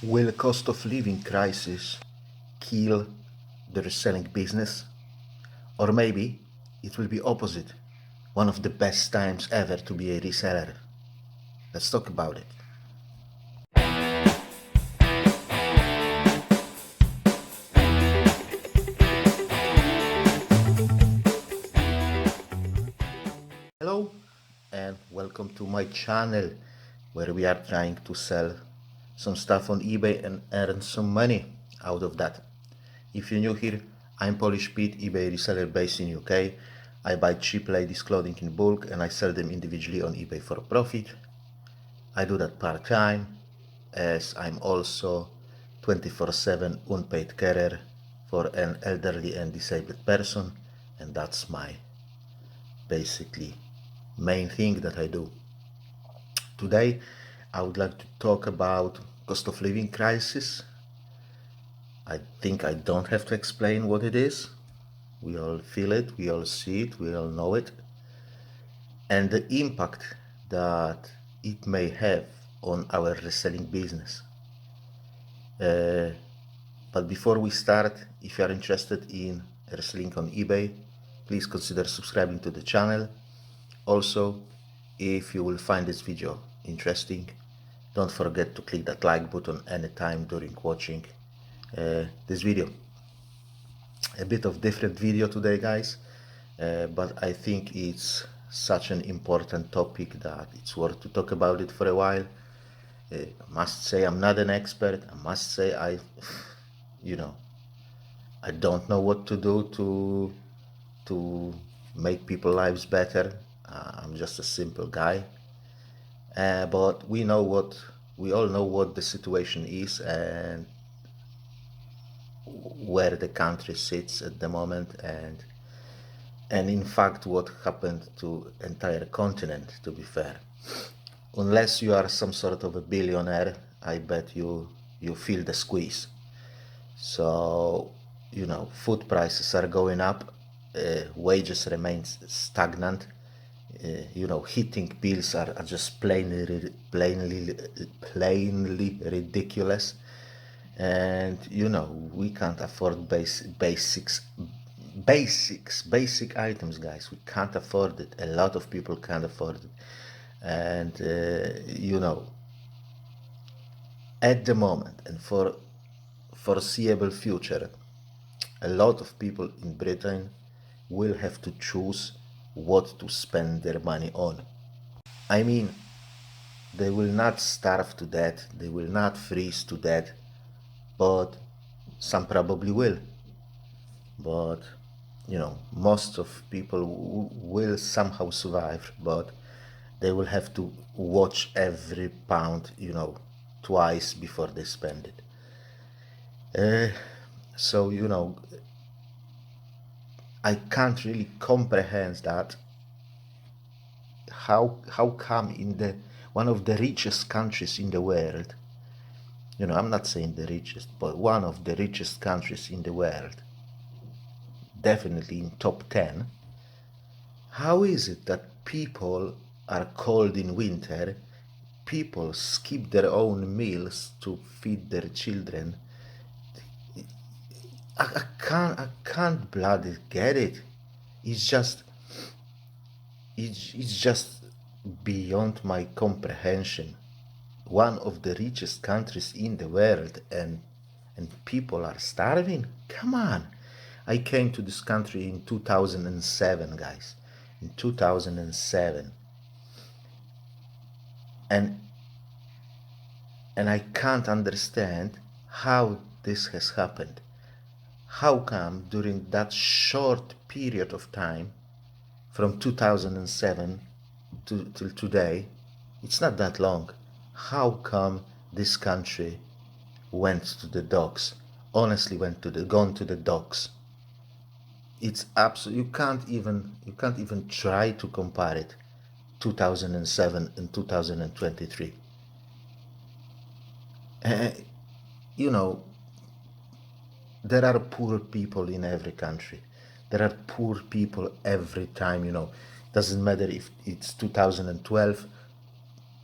Will cost of living crisis kill the reselling business? Or maybe it will be opposite, one of the best times ever to be a reseller. Let's talk about it. Hello and welcome to my channel where we are trying to sell some stuff on eBay and earn some money out of that. If you're new here, I'm Polish Pete, eBay reseller based in UK. I buy cheap ladies clothing in bulk and I sell them individually on eBay for a profit. I do that part-time as I'm also 24/7 unpaid carer for an elderly and disabled person, and that's my basically main thing that I do. Today I would like to talk about cost of living crisis. I think I don't have to explain what it is. We all feel it, we all see it, we all know it. And the impact that it may have on our reselling business. But before we start, if you are interested in reselling on eBay, please consider subscribing to the channel. Also, if you will find this video interesting, don't forget to click that like button anytime during watching this video. A bit of different video today, guys, but I think it's such an important topic that it's worth to talk about it for a while. I must say I'm not an expert. I must say I don't know what to do to make people's lives better. I'm just a simple guy, but we all know what the situation is and where the country sits at the moment, and in fact what happened to entire continent. To be fair, unless you are some sort of a billionaire, I bet you feel the squeeze. So food prices are going up, wages remain stagnant, heating bills are just plainly ridiculous, and we can't afford basic items, guys. We can't afford it. A lot of people can't afford it, and at the moment and for foreseeable future, a lot of people in Britain will have to choose what to spend their money on. I mean, they will not starve to death, they will not freeze to death, but some probably will. But most of people will somehow survive, but they will have to watch every pound, twice before they spend it. So I can't really comprehend that. How come in the one of the richest countries in the world, I'm not saying the richest, but one of the richest countries in the world, definitely in top 10, how is it that people are cold in winter, people skip their own meals to feed their children? I can't bloody get it. It's just beyond my comprehension. One of the richest countries in the world, and people are starving. Come on. I came to this country in 2007, guys. In 2007. And I can't understand how this has happened. How come during that short period of time, from 2007 till today, it's not that long, how come this country went to the dogs? Honestly, gone to the dogs. It's absolutely, you can't even try to compare it. 2007 and 2023. Uh, you know, there are poor people in every country. There are poor people every time, Doesn't matter if it's 2012,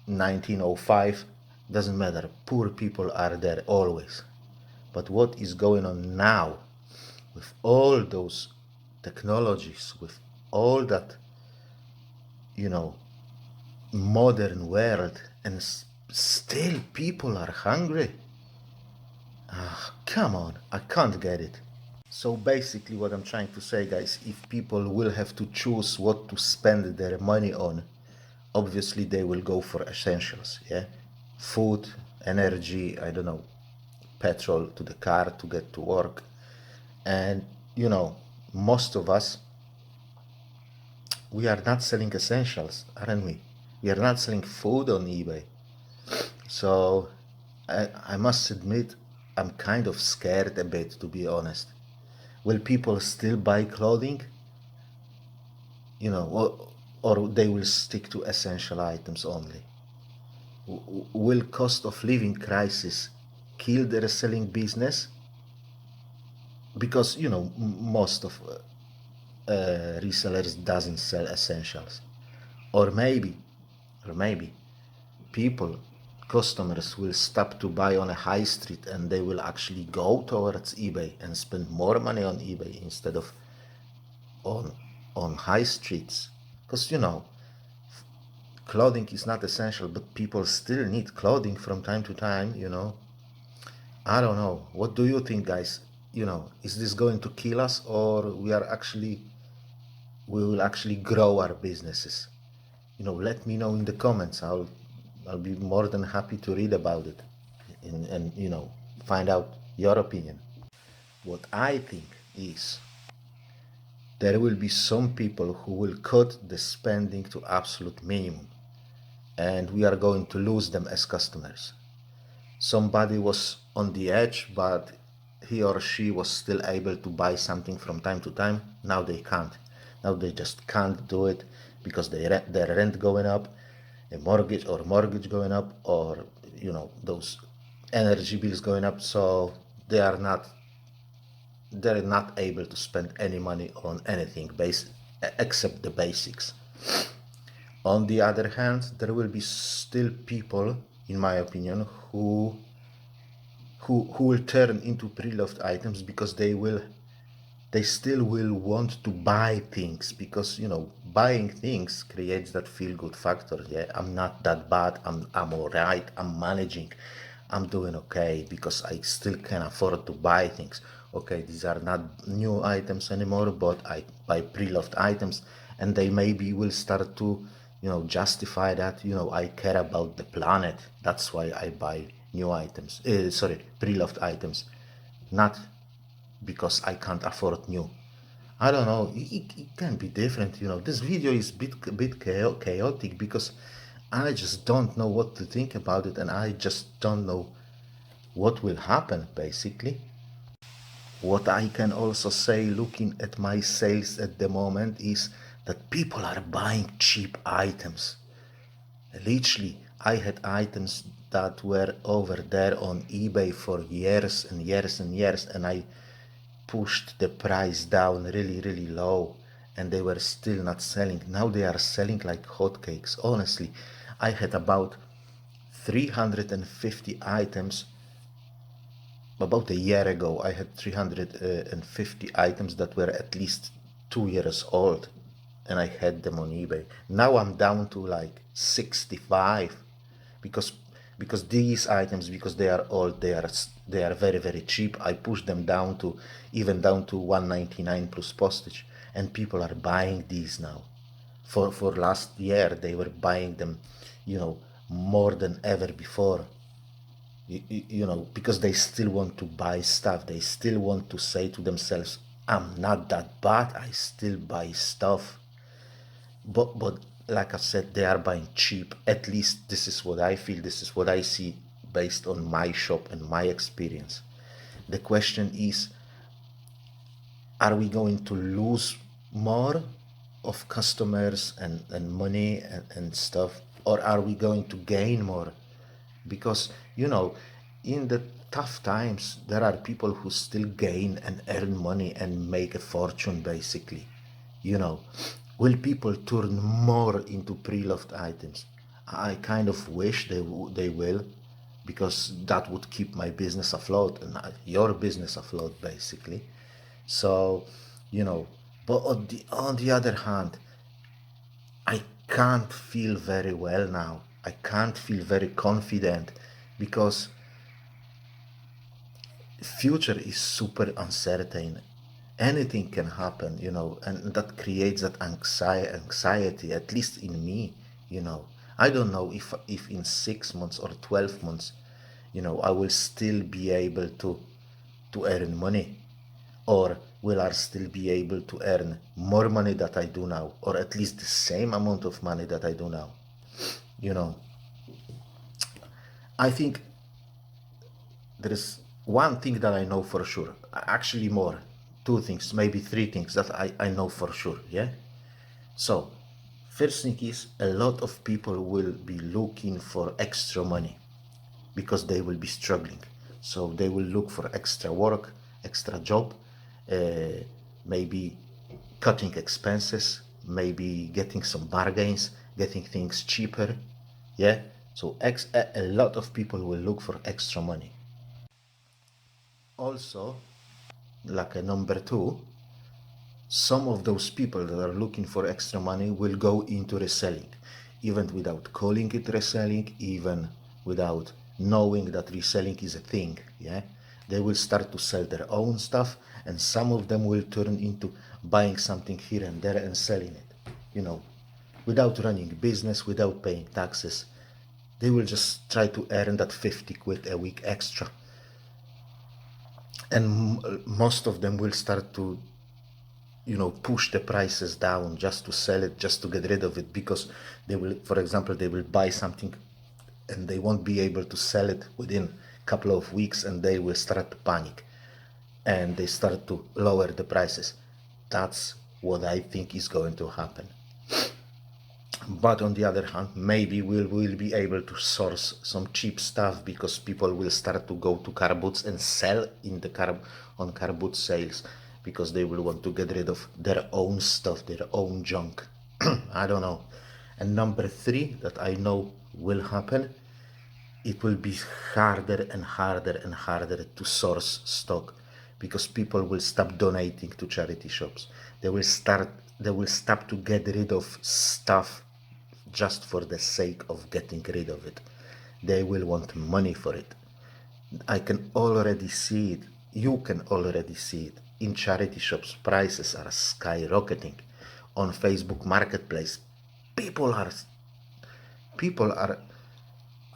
1905, Doesn't matter. Poor people are there always. But what is going on now with all those technologies, with all that, you know, modern world, and still people are hungry? Ah, come on, I can't get it. So basically, what I'm trying to say, guys, if people will have to choose what to spend their money on, obviously they will go for essentials, yeah? Food, energy, I don't know, petrol to the car to get to work. And, you know, most of us, we are not selling essentials, aren't we? We are not selling food on eBay. So I must admit, I'm kind of scared a bit, to be honest. Will people still buy clothing? You know, or they will stick to essential items only? Will cost of living crisis kill the reselling business? Because, you know, most of resellers doesn't sell essentials. Or maybe people, customers will stop to buy on a high street and they will actually go towards eBay and spend more money on eBay instead of on on high streets. Because, you know, clothing is not essential, but people still need clothing from time to time, you know. I don't know. What do you think, guys? You know, is this going to kill us, or we will actually grow our businesses? You know, let me know in the comments. I'll be more than happy to read about it and you know, find out your opinion. What I think is there will be some people who will cut the spending to absolute minimum, and we are going to lose them as customers. Somebody was on the edge, but he or she was still able to buy something from time to time. Now they can't. Now they just can't do it because their rent going up, a mortgage going up, or you know, those energy bills going up. So they are not they're not able to spend any money on anything except the basics. On the other hand, there will be still people, in my opinion, who will turn into pre-loved items because they still will want to buy things, because you know, buying things creates that feel good factor. Yeah, I'm not that bad, I'm all right, I'm managing, I'm doing okay because I still can afford to buy things. Okay, these are not new items anymore, but I buy pre-loved items, and they maybe will start to, you know, justify that, you know, I care about the planet, that's why I buy new items, pre-loved items, not because I can't afford new. I don't know. It can be different, you know. This video is a bit chaotic because I just don't know what to think about it, and I just don't know what will happen. Basically, what I can also say, looking at my sales at the moment, is that people are buying cheap items. Literally, I had items that were over there on eBay for years and years and years, and I pushed the price down really, really low, and they were still not selling. Now they are selling like hotcakes. Honestly, I had about 350 items. About a year ago, I had 350 items that were at least 2 years old, and I had them on eBay. Now I'm down to like 65 because these items, because they are old, they are very, very cheap. I pushed them down to even down to 199 plus postage, and people are buying these now. For last year, they were buying them, you know, more than ever before. You know, because they still want to buy stuff. They still want to say to themselves, I'm not that bad, I still buy stuff. But like I said, they are buying cheap. At least this is what I feel, this is what I see based on my shop and my experience. The question is, are we going to lose more of customers and money and stuff, or are we going to gain more? Because you know, in the tough times, there are people who still gain and earn money and make a fortune, basically. You know, will people turn more into pre-loved items? I kind of wish they will, because that would keep my business afloat and your business afloat, basically. So, you know, but on the other hand, I can't feel very well now. I can't feel very confident because future is super uncertain. Anything can happen, and that creates that anxiety, at least in me. I don't know if in 6 months or 12 months, I will still be able to earn money, or will I still be able to earn more money that I do now, or at least the same amount of money that I do now. You know, I think there is one thing that I know for sure. Actually, more. Two things, maybe three things that I know for sure. Yeah. So, first thing is a lot of people will be looking for extra money because they will be struggling. So they will look for extra work, extra job, maybe cutting expenses, maybe getting some bargains, getting things cheaper. Yeah. So a lot of people will look for extra money. Also, like a number two, some of those people that are looking for extra money will go into reselling, even without calling it reselling, even without knowing that reselling is a thing. Yeah, they will start to sell their own stuff, and some of them will turn into buying something here and there and selling it, without running business, without paying taxes. They will just try to earn that 50 quid a week extra, and most of them will start to push the prices down just to sell it, just to get rid of it, because they will, for example, they will buy something and they won't be able to sell it within a couple of weeks, and they will start to panic and they start to lower the prices. That's what I think is going to happen. But on the other hand, maybe we'll be able to source some cheap stuff, because people will start to go to car boots and sell in the car boot sales, because they will want to get rid of their own stuff, their own junk. I don't know. And number three that I know will happen, it will be harder and harder and harder to source stock, because people will stop donating to charity shops. They will stop to get rid of stuff just for the sake of getting rid of it. They will want money for it. I can already see it. You can already see it. In charity shops, prices are skyrocketing. On Facebook Marketplace, people are people are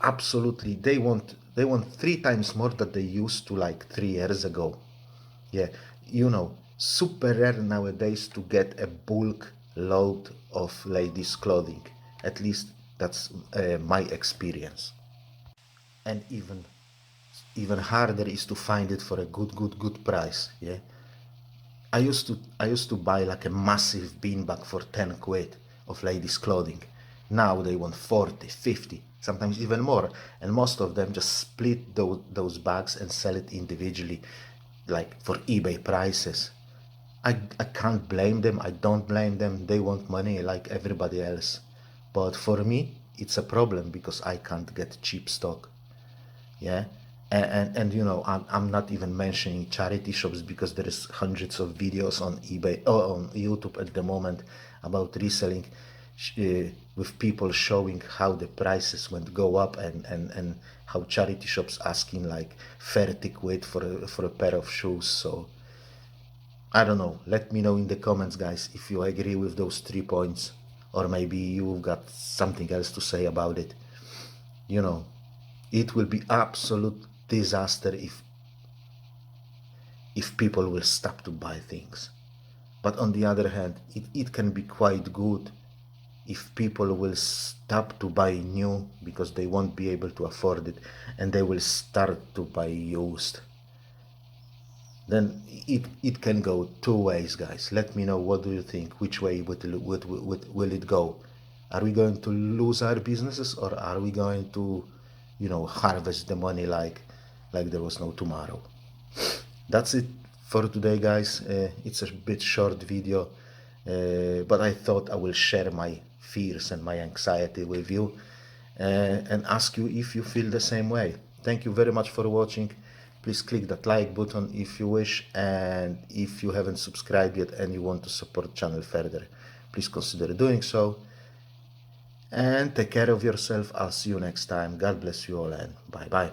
absolutely, they want 3 times more than they used to, like 3 years ago. Yeah, super rare nowadays to get a bulk load of ladies' clothing. At least that's my experience. And even harder is to find it for a good price. Yeah, I used to buy like a massive beanbag for 10 quid of ladies' clothing. Now they want 40, 50, sometimes even more. And most of them just split those bags and sell it individually, like for eBay prices. I can't blame them. I don't blame them. They want money like everybody else. But for me, it's a problem because I can't get cheap stock. Yeah. And I'm not even mentioning charity shops, because there is hundreds of videos on eBay or on YouTube at the moment about reselling, with people showing how the prices went go up, and how charity shops asking like 30 quid for a pair of shoes. So I don't know. Let me know in the comments, guys, if you agree with those 3 points, or maybe you've got something else to say about it. You know, it will be absolute disaster if people will stop to buy things. But on the other hand, it can be quite good if people will stop to buy new, because they won't be able to afford it, and they will start to buy used. Then it can go two ways, guys. Let me know, what do you think? Which way will it go? Are we going to lose our businesses, or are we going to, harvest the money like there was no tomorrow? That's it for today, guys. It's a bit short video, but I thought I will share my fears and my anxiety with you, and ask you if you feel the same way. Thank you very much for watching. Please click that like button if you wish, and if you haven't subscribed yet and you want to support the channel further, please consider doing so. And take care of yourself. I'll see you next time. God bless you all, and bye bye.